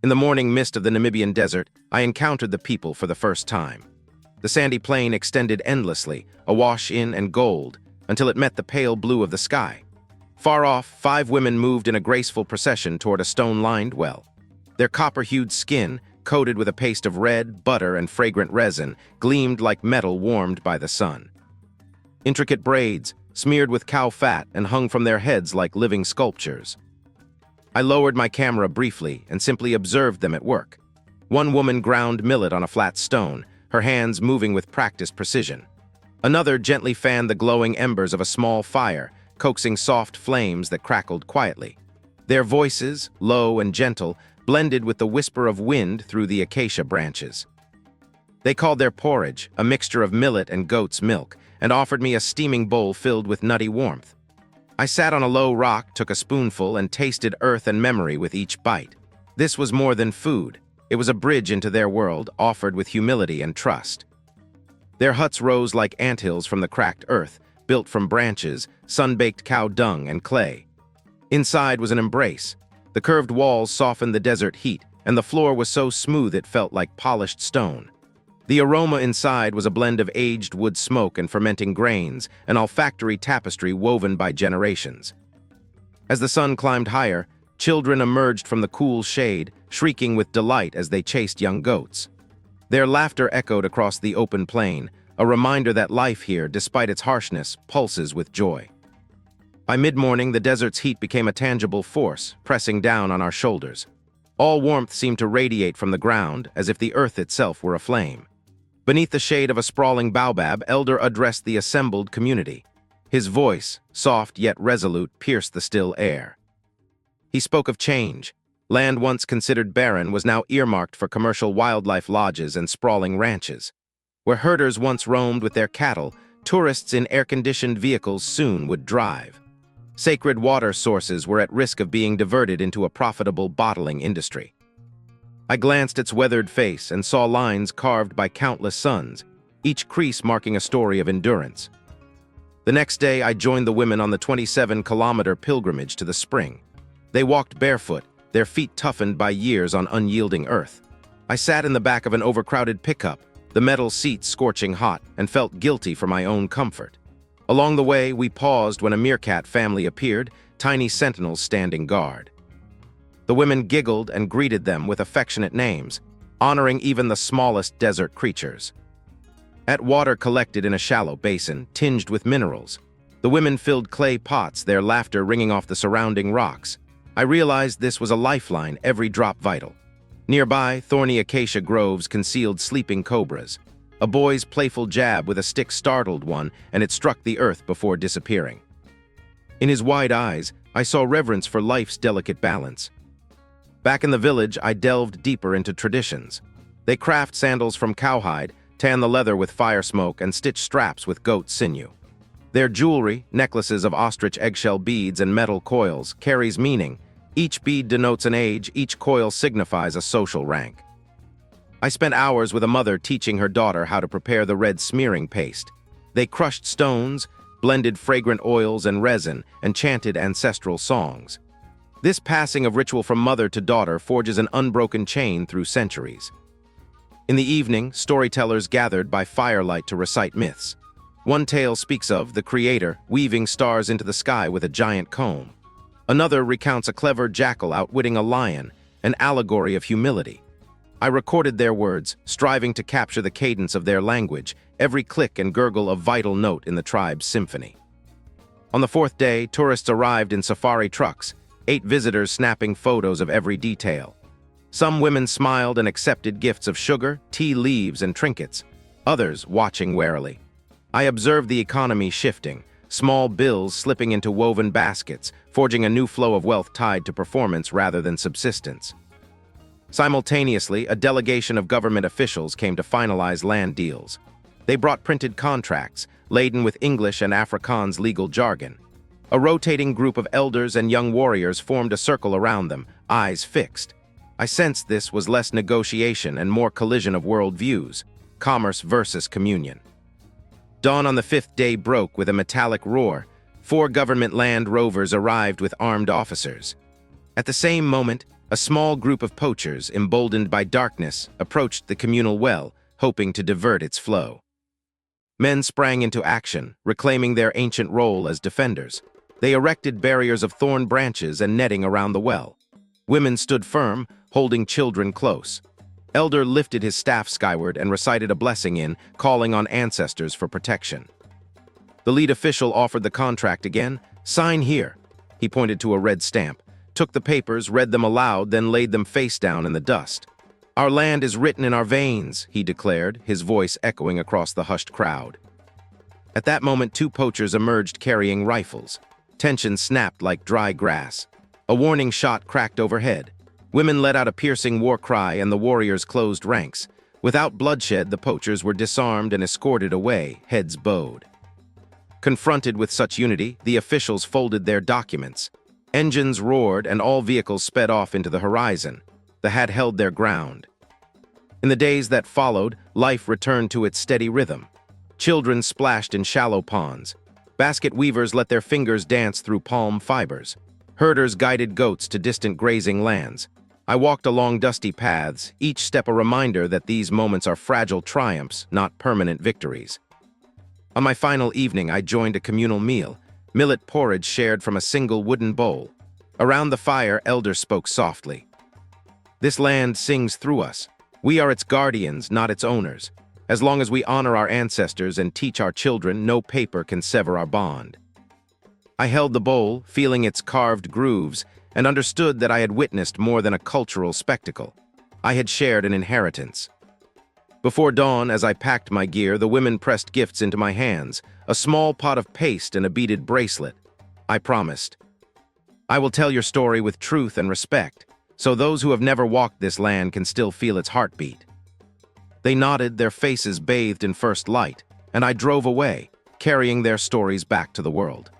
In the morning mist of the Namibian desert, I encountered the people for the first time. The sandy plain extended endlessly, awash in and gold, until it met the pale blue of the sky. Far off, 5 women moved in a graceful procession toward a stone-lined well. Their copper-hued skin, coated with a paste of red, butter, and fragrant resin, gleamed like metal warmed by the sun. Intricate braids, smeared with cow fat and hung from their heads like living sculptures. I lowered my camera briefly and simply observed them at work. One woman ground millet on a flat stone, her hands moving with practiced precision. Another gently fanned the glowing embers of a small fire, coaxing soft flames that crackled quietly. Their voices, low and gentle, blended with the whisper of wind through the acacia branches. They called their porridge a mixture of millet and goat's milk, and offered me a steaming bowl filled with nutty warmth. I sat on a low rock, took a spoonful, and tasted earth and memory with each bite. This was more than food. It was a bridge into their world, offered with humility and trust. Their huts rose like anthills from the cracked earth, built from branches, sun-baked cow dung, and clay. Inside was an embrace. The curved walls softened the desert heat, and the floor was so smooth it felt like polished stone. The aroma inside was a blend of aged wood smoke and fermenting grains, an olfactory tapestry woven by generations. As the sun climbed higher, children emerged from the cool shade, shrieking with delight as they chased young goats. Their laughter echoed across the open plain, a reminder that life here, despite its harshness, pulses with joy. By mid-morning, the desert's heat became a tangible force, pressing down on our shoulders. All warmth seemed to radiate from the ground, as if the earth itself were aflame. Beneath the shade of a sprawling baobab, Elder addressed the assembled community. His voice, soft yet resolute, pierced the still air. He spoke of change. Land once considered barren was now earmarked for commercial wildlife lodges and sprawling ranches. Where herders once roamed with their cattle, tourists in air-conditioned vehicles soon would drive. Sacred water sources were at risk of being diverted into a profitable bottling industry. I glanced at its weathered face and saw lines carved by countless suns, each crease marking a story of endurance. The next day, I joined the women on the 27-kilometer pilgrimage to the spring. They walked barefoot, their feet toughened by years on unyielding earth. I sat in the back of an overcrowded pickup, the metal seats scorching hot, and felt guilty for my own comfort. Along the way, we paused when a meerkat family appeared, tiny sentinels standing guard. The women giggled and greeted them with affectionate names, honoring even the smallest desert creatures. At water collected in a shallow basin, tinged with minerals, the women filled clay pots, their laughter ringing off the surrounding rocks. I realized this was a lifeline, every drop vital. Nearby, thorny acacia groves concealed sleeping cobras. A boy's playful jab with a stick startled one, and it struck the earth before disappearing. In his wide eyes, I saw reverence for life's delicate balance. Back in the village, I delved deeper into traditions. They craft sandals from cowhide, tan the leather with fire smoke, and stitch straps with goat sinew. Their jewelry, necklaces of ostrich eggshell beads and metal coils, carries meaning. Each bead denotes an age, each coil signifies a social rank. I spent hours with a mother teaching her daughter how to prepare the red smearing paste. They crushed stones, blended fragrant oils and resin, and chanted ancestral songs. This passing of ritual from mother to daughter forges an unbroken chain through centuries. In the evening, storytellers gathered by firelight to recite myths. One tale speaks of the creator weaving stars into the sky with a giant comb. Another recounts a clever jackal outwitting a lion, an allegory of humility. I recorded their words, striving to capture the cadence of their language, every click and gurgle a vital note in the tribe's symphony. On the 4th day, tourists arrived in safari trucks, 8 visitors snapping photos of every detail. Some women smiled and accepted gifts of sugar, tea leaves, and trinkets, others watching warily. I observed the economy shifting, small bills slipping into woven baskets, forging a new flow of wealth tied to performance rather than subsistence. Simultaneously, a delegation of government officials came to finalize land deals. They brought printed contracts, laden with English and Afrikaans legal jargon. A rotating group of elders and young warriors formed a circle around them, eyes fixed. I sensed this was less negotiation and more collision of world views, commerce versus communion. Dawn on the 5th day broke with a metallic roar. 4 government land rovers arrived with armed officers. At the same moment, A small group of poachers, emboldened by darkness, approached the communal well, hoping to divert its flow. Men sprang into action, reclaiming their ancient role as defenders. They erected barriers of thorn branches and netting around the well. Women stood firm, holding children close. Elder lifted his staff skyward and recited a blessing calling on ancestors for protection. The lead official offered the contract again. "Sign here." He pointed to a red stamp, took the papers, read them aloud, then laid them face down in the dust. "Our land is written in our veins," he declared, his voice echoing across the hushed crowd. At that moment, two poachers emerged carrying rifles. Tension snapped like dry grass. A warning shot cracked overhead. Women let out a piercing war cry and the warriors closed ranks. Without bloodshed, the poachers were disarmed and escorted away, heads bowed. Confronted with such unity, the officials folded their documents. Engines roared and all vehicles sped off into the horizon. They had held their ground. In the days that followed, life returned to its steady rhythm. Children splashed in shallow ponds. Basket weavers let their fingers dance through palm fibers. Herders guided goats to distant grazing lands. I walked along dusty paths, each step a reminder that these moments are fragile triumphs, not permanent victories. On my final evening, I joined a communal meal, millet porridge shared from a single wooden bowl. Around the fire, elders spoke softly. "This land sings through us. We are its guardians, not its owners. As long as we honor our ancestors and teach our children, no paper can sever our bond." I held the bowl, feeling its carved grooves, and understood that I had witnessed more than a cultural spectacle. I had shared an inheritance. Before dawn, as I packed my gear, the women pressed gifts into my hands, a small pot of paste and a beaded bracelet. I promised, "I will tell your story with truth and respect, so those who have never walked this land can still feel its heartbeat." They nodded, their faces bathed in first light, and I drove away, carrying their stories back to the world.